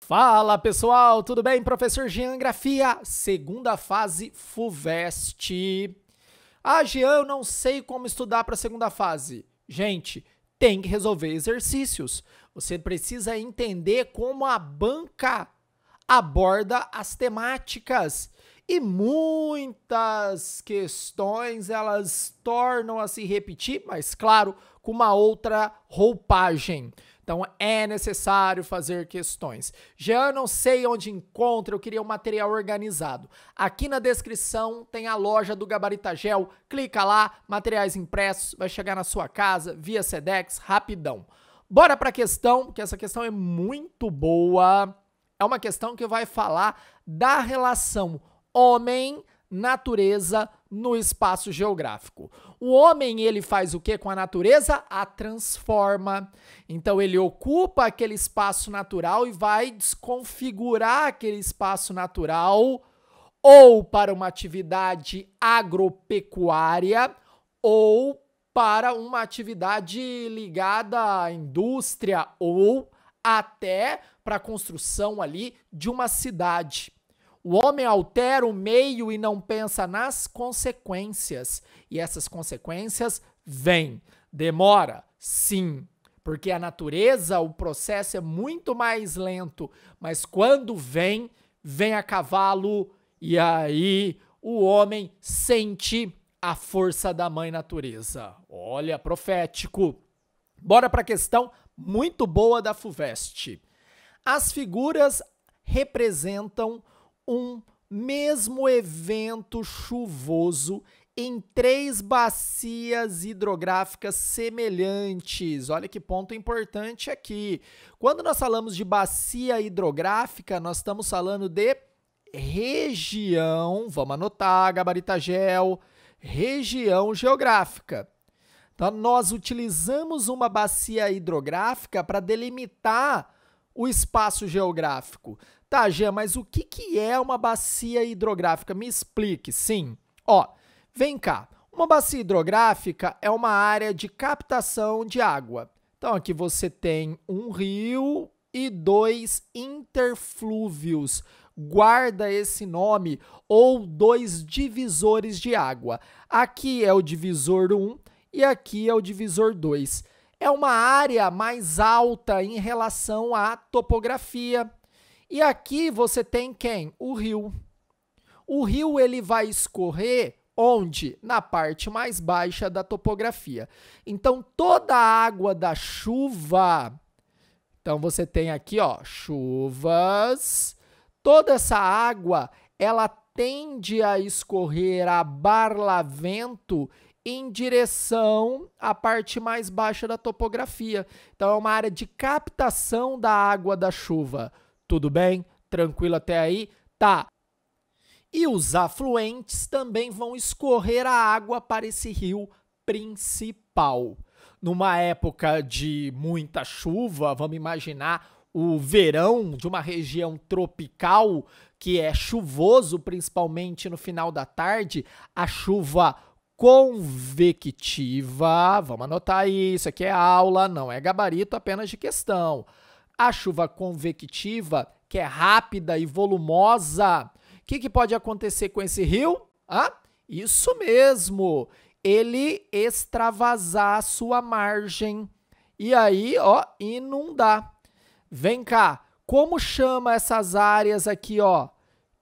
Fala pessoal, tudo bem? Professor Jean Grafia, segunda fase FUVEST. Jean, eu não sei como estudar para a segunda fase. Gente, tem que resolver exercícios. Você precisa entender como a banca aborda as temáticas. E muitas questões elas tornam a se repetir, mas claro, com uma outra roupagem. Então, é necessário fazer questões. Já não sei onde encontra, eu queria um material organizado. Aqui na descrição tem a loja do Gabaritagel. Clica lá, materiais impressos, vai chegar na sua casa via Sedex, rapidão. Bora para a questão, que essa questão é muito boa. É uma questão que vai falar da relação homem-natureza no espaço geográfico. O homem, ele faz o que com a natureza? A transforma. Então, ele ocupa aquele espaço natural e vai desconfigurar aquele espaço natural ou para uma atividade agropecuária ou para uma atividade ligada à indústria ou até para a construção ali de uma cidade. O homem altera o meio e não pensa nas consequências. E essas consequências vêm. Demora? Sim. Porque a natureza, o processo é muito mais lento. Mas quando vem, vem a cavalo e aí o homem sente a força da mãe natureza. Olha, profético. Bora para a questão muito boa da FUVEST. As figuras representam um mesmo evento chuvoso em 3 bacias hidrográficas semelhantes. Olha que ponto importante aqui. Quando nós falamos de bacia hidrográfica, nós estamos falando de região, vamos anotar, Gabaritagel, região geográfica. Então, nós utilizamos uma bacia hidrográfica para delimitar o espaço geográfico. Tá, Jean, mas o que é uma bacia hidrográfica? Me explique. Sim. Vem cá. Uma bacia hidrográfica é uma área de captação de água. Então, aqui você tem um rio e 2 interflúvios. Guarda esse nome, ou 2 divisores de água. Aqui é o divisor 1 e aqui é o divisor 2. É uma área mais alta em relação à topografia. E aqui você tem quem? O rio. O rio ele vai escorrer onde? Na parte mais baixa da topografia. Então, toda a água da chuva, então você tem aqui, chuvas, toda essa água, ela tende a escorrer a barlavento em direção à parte mais baixa da topografia. Então, é uma área de captação da água da chuva. Tudo bem? Tranquilo até aí? Tá. E os afluentes também vão escorrer a água para esse rio principal. Numa época de muita chuva, vamos imaginar o verão de uma região tropical, que é chuvoso, principalmente no final da tarde, a chuva convectiva, vamos anotar isso aqui é aula, não é gabarito apenas de questão. A chuva convectiva, que é rápida e volumosa, o que pode acontecer com esse rio? Isso mesmo, ele extravasar a sua margem e aí, inundar. Vem cá, como chama essas áreas aqui,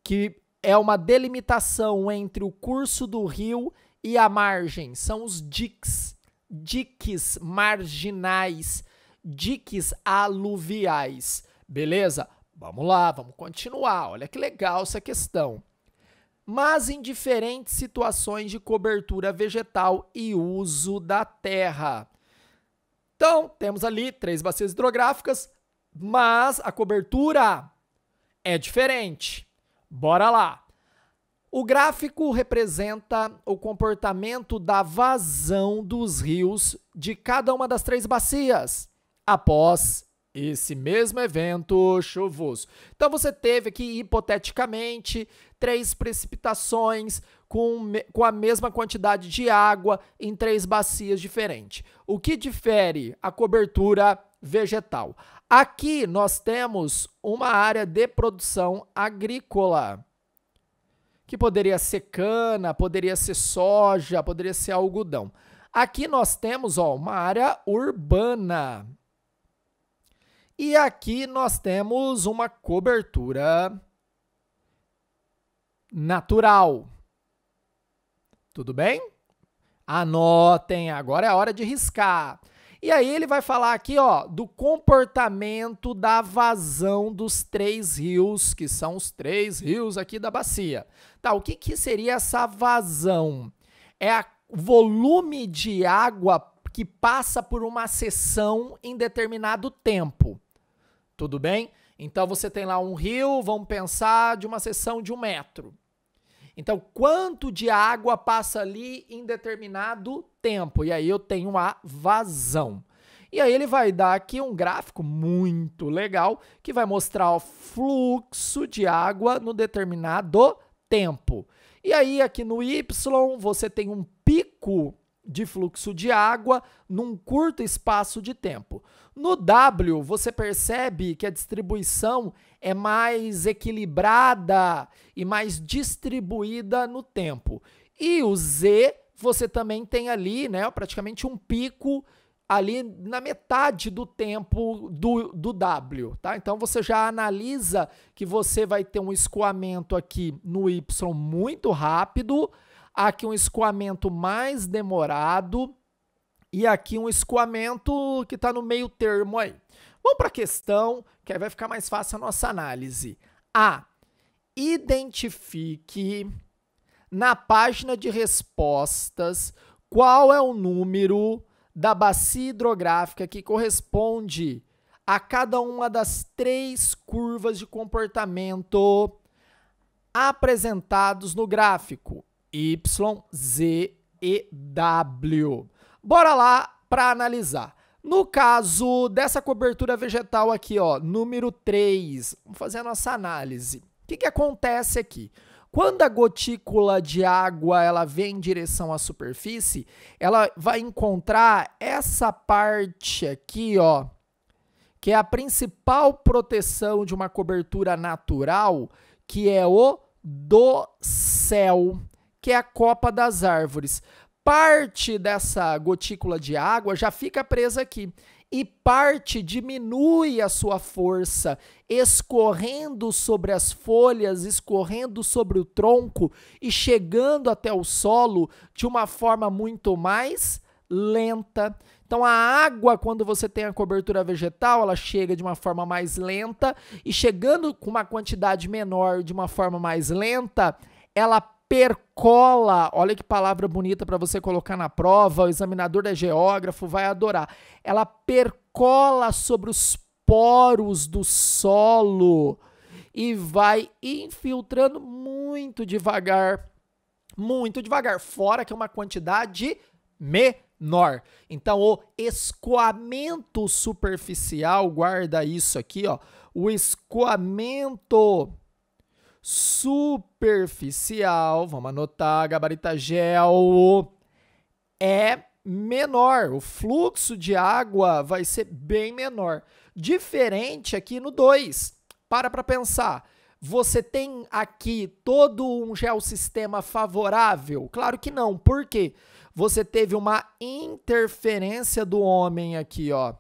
que é uma delimitação entre o curso do rio e a margem? São os diques marginais, diques aluviais, beleza? Vamos lá, vamos continuar, olha que legal essa questão. Mas em diferentes situações de cobertura vegetal e uso da terra. Então, temos ali 3 bacias hidrográficas, mas a cobertura é diferente. Bora lá. O gráfico representa o comportamento da vazão dos rios de cada uma das 3 bacias após esse mesmo evento chuvoso. Então, você teve aqui, hipoteticamente, 3 precipitações com a mesma quantidade de água em 3 bacias diferentes. O que difere? A cobertura vegetal. Aqui nós temos uma área de produção agrícola, que poderia ser cana, poderia ser soja, poderia ser algodão. Aqui nós temos, ó, uma área urbana. E aqui nós temos uma cobertura natural. Tudo bem? Anotem, agora é a hora de riscar. E aí ele vai falar aqui, ó, do comportamento da vazão dos 3 rios, que são os 3 rios aqui da bacia. Tá, o que que seria essa vazão? É o volume de água que passa por uma seção em determinado tempo. Tudo bem? Então, você tem lá um rio, vamos pensar de uma seção de 1 metro. Então, quanto de água passa ali em determinado tempo? E aí eu tenho a vazão. E aí ele vai dar aqui um gráfico muito legal que vai mostrar o fluxo de água no determinado tempo. E aí aqui no Y você tem um pico de fluxo de água num curto espaço de tempo. No W, você percebe que a distribuição é mais equilibrada e mais distribuída no tempo. E o Z, você também tem ali, né, praticamente um pico ali na metade do tempo do W, tá? Então, você já analisa que você vai ter um escoamento aqui no Y muito rápido, aqui um escoamento mais demorado e aqui um escoamento que está no meio termo aí. Vamos para a questão, que aí vai ficar mais fácil a nossa análise. A. Identifique na página de respostas qual é o número da bacia hidrográfica que corresponde a cada uma das 3 curvas de comportamento apresentados no gráfico Y, Z e W. Bora lá para analisar. No caso dessa cobertura vegetal aqui, ó, número 3, vamos fazer a nossa análise. O que acontece aqui? Quando a gotícula de água ela vem em direção à superfície, ela vai encontrar essa parte aqui, ó, que é a principal proteção de uma cobertura natural, que é o dossel, que é a copa das árvores. Parte dessa gotícula de água já fica presa aqui e parte diminui a sua força, escorrendo sobre as folhas, escorrendo sobre o tronco e chegando até o solo de uma forma muito mais lenta. Então, a água, quando você tem a cobertura vegetal, ela chega de uma forma mais lenta e chegando com uma quantidade menor de uma forma mais lenta, ela percola, olha que palavra bonita para você colocar na prova, o examinador é geógrafo, vai adorar. Ela percola sobre os poros do solo e vai infiltrando muito devagar, fora que é uma quantidade menor. Então, o escoamento superficial, guarda isso aqui, ó, o escoamento superficial, vamos anotar, gabarita gel, é menor. O fluxo de água vai ser bem menor. Diferente aqui no 2. Para pensar. Você tem aqui todo um geossistema favorável? Claro que não. Por quê? Você teve uma interferência do homem aqui, ó.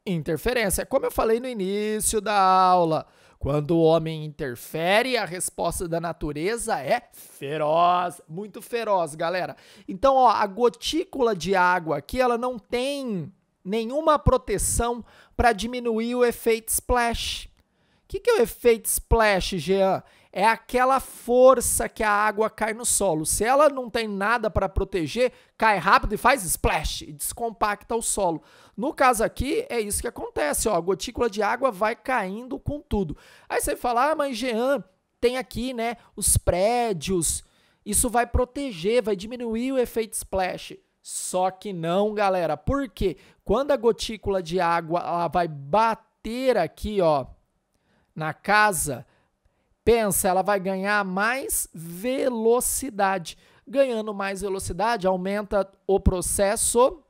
Interferência. Como eu falei no início da aula, quando o homem interfere, a resposta da natureza é feroz, muito feroz, galera. Então, ó, a gotícula de água aqui, ela não tem nenhuma proteção para diminuir o efeito splash. O que é o efeito splash, Jean? É aquela força que a água cai no solo. Se ela não tem nada para proteger, cai rápido e faz splash, e descompacta o solo. No caso aqui, é isso que acontece, ó, a gotícula de água vai caindo com tudo. Aí você fala, mas Jean, tem aqui, né, os prédios, isso vai proteger, vai diminuir o efeito splash. Só que não, galera, porque quando a gotícula de água ela vai bater aqui, ó, na casa, pensa, ela vai ganhar mais velocidade. Ganhando mais velocidade, aumenta o processo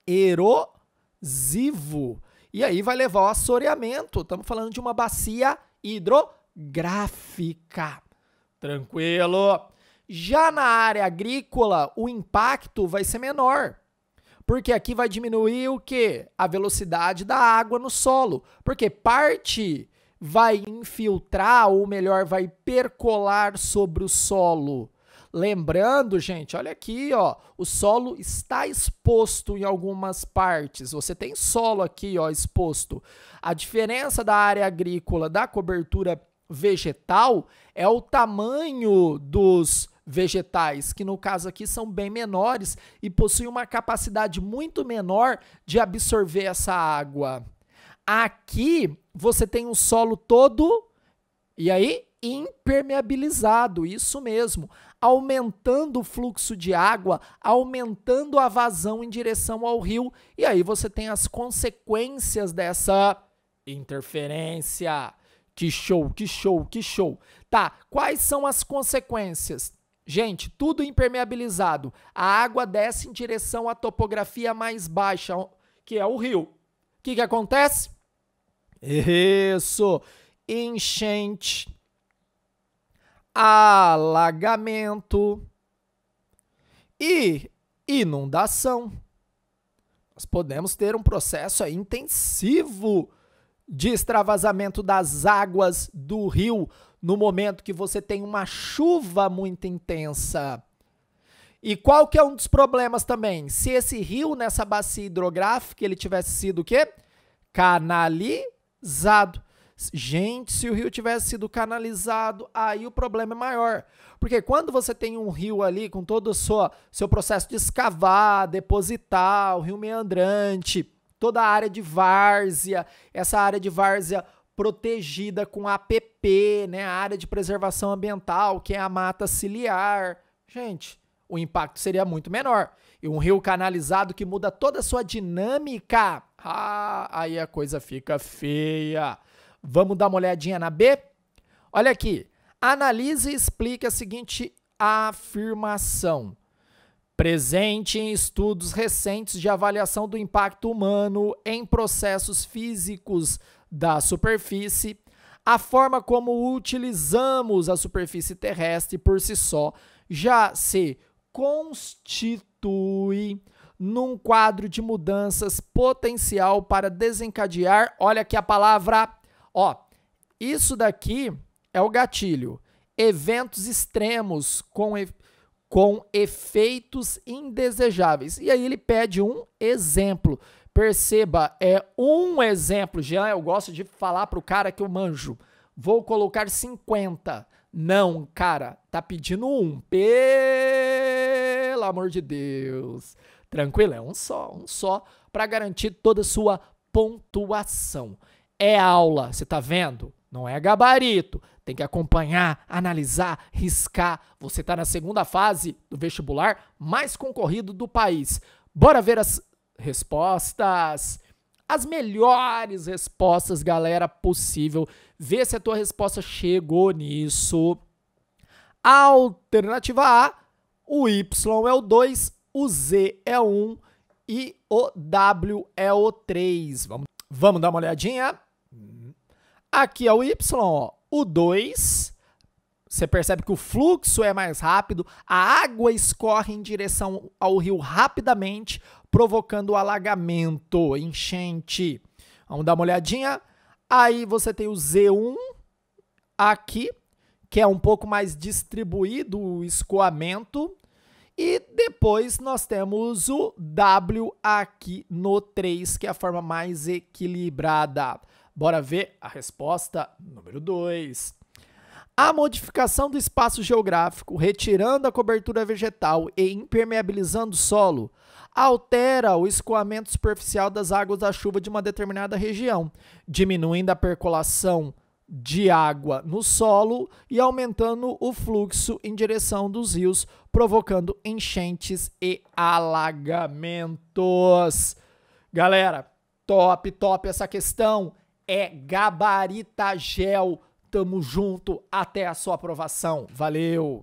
erosivo. e aí vai levar ao assoreamento. Estamos falando de uma bacia hidrográfica. Tranquilo. Já na área agrícola, o impacto vai ser menor. Porque aqui vai diminuir o quê? A velocidade da água no solo. Porque parte vai infiltrar, ou melhor, vai percolar sobre o solo. Lembrando, gente, olha aqui, ó, o solo está exposto em algumas partes. Você tem solo aqui, ó, exposto. A diferença da área agrícola da cobertura vegetal é o tamanho dos vegetais, que no caso aqui são bem menores e possuem uma capacidade muito menor de absorver essa água. Aqui você tem um solo todo, e aí, impermeabilizado, isso mesmo, aumentando o fluxo de água, aumentando a vazão em direção ao rio, e aí você tem as consequências dessa interferência. Que show, que show, que show. Tá, quais são as consequências? Gente, tudo impermeabilizado. A água desce em direção à topografia mais baixa, que é o rio. O que acontece? Isso, enchente, alagamento e inundação. Nós podemos ter um processo intensivo de extravasamento das águas do rio no momento que você tem uma chuva muito intensa. E qual que é um dos problemas também? Se esse rio nessa bacia hidrográfica ele tivesse sido o quê? Canalizado. Gente, se o rio tivesse sido canalizado, aí o problema é maior. Porque quando você tem um rio ali com todo o seu processo de escavar, depositar, o rio meandrante, toda a área de várzea, essa área de várzea protegida com APP, né, a área de preservação ambiental, que é a mata ciliar. Gente, o impacto seria muito menor. E um rio canalizado que muda toda a sua dinâmica, aí a coisa fica feia. Vamos dar uma olhadinha na B? Olha aqui, analise e explique a seguinte afirmação. Presente em estudos recentes de avaliação do impacto humano em processos físicos da superfície, a forma como utilizamos a superfície terrestre por si só já se constitui num quadro de mudanças potencial para desencadear, olha aqui a palavra, ó, isso daqui é o gatilho, eventos extremos com efeitos indesejáveis. E aí ele pede um exemplo. Perceba, é um exemplo. Jean, eu gosto de falar pro cara que eu manjo. Vou colocar 50. Não, cara, tá pedindo um. Pelo amor de Deus. Tranquilo, é um só, para garantir toda a sua pontuação. É aula, você tá vendo? Não é gabarito. Tem que acompanhar, analisar, riscar. Você está na segunda fase do vestibular mais concorrido do país. Bora ver as respostas. As melhores respostas, galera, possível. Vê se a tua resposta chegou nisso. Alternativa A, o Y é o 2, o Z é o 1 e o W é o 3. Vamos dar uma olhadinha? Aqui é o Y, ó. O 2, você percebe que o fluxo é mais rápido, a água escorre em direção ao rio rapidamente, provocando alagamento, enchente. Vamos dar uma olhadinha? Aí você tem o Z1 aqui, que é um pouco mais distribuído o escoamento. E depois nós temos o W aqui no 3, que é a forma mais equilibrada. Bora ver a resposta número 2. A modificação do espaço geográfico, retirando a cobertura vegetal e impermeabilizando o solo, altera o escoamento superficial das águas da chuva de uma determinada região, diminuindo a percolação de água no solo e aumentando o fluxo em direção dos rios, provocando enchentes e alagamentos. Galera, top essa questão. É Gabarita Gel. Tamo junto até a sua aprovação. Valeu!